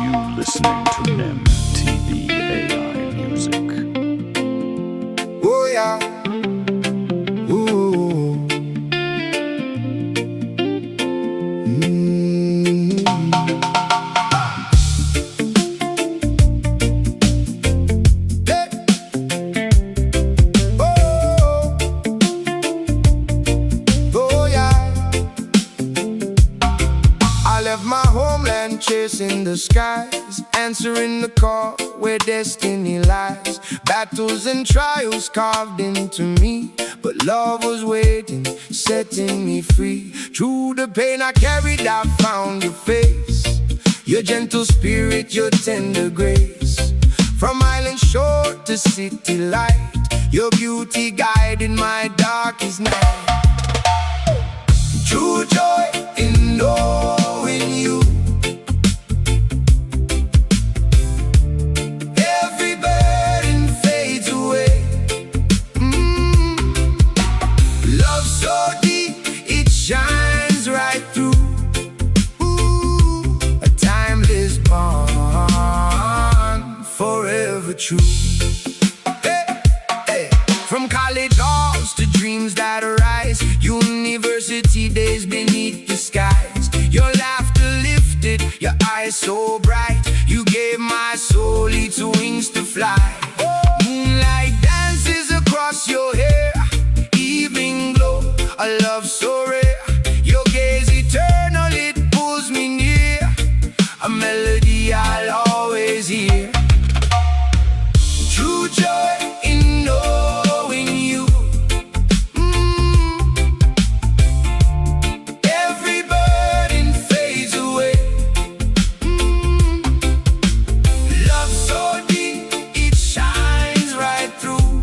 You listening to NEMTB AI music. Oh yeah. Ooh. Hey. Oh. Oh yeah. I left my homeland chasing the skies, answering the call where destiny lies. Battles and trials carved into me, but love was waiting, setting me free. Through the pain I carried, I found your face, your gentle spirit, your tender grace. From island shore to city light, your beauty guided my darkest night. True joy in knowing you. Every burden fades away. Love so deep, it shines right through. Ooh, a timeless bond, forever true. Hey, hey. From college halls to dreams that arise, university days beneath the skies. Your laughter lifted, your eyes so bright. You gave my soul its wings to fly. Moonlight dances across your hair, evening glow, a love so rare. Your gaze eternal, it pulls me near, a melody I'll always hear. True joy in knowing you. Every burden fades away. Love so deep, it shines right through.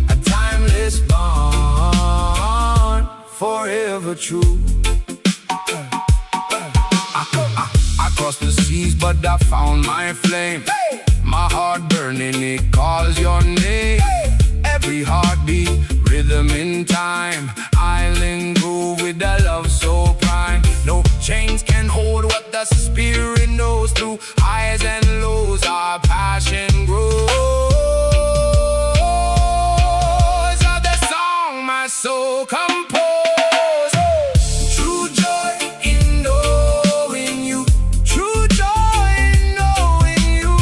A timeless bond, forever true. I crossed the seas, but I found my flame. My heart burning, it calls your name. Every heartbeat, rhythm in time. Island groove with a love so prime. No chains can hold what the spirit knows. Through highs and lows, our passion grows. Of the song my soul composed. True joy in knowing you. True joy in knowing you.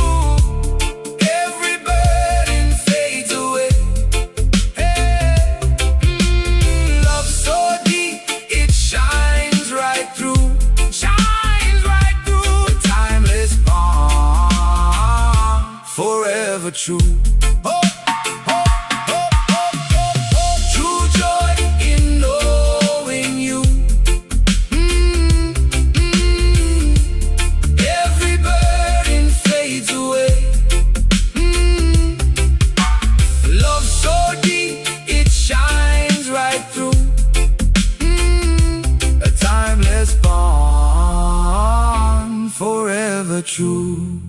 Every burden fades away. Hey. Love so deep, it shines right through. Shines right through. A timeless bond, forever true. Oh, oh, oh, oh, oh, oh. True joy in knowing you. Every burden fades away. Love so deep, it shines right through. A timeless bond, forever true.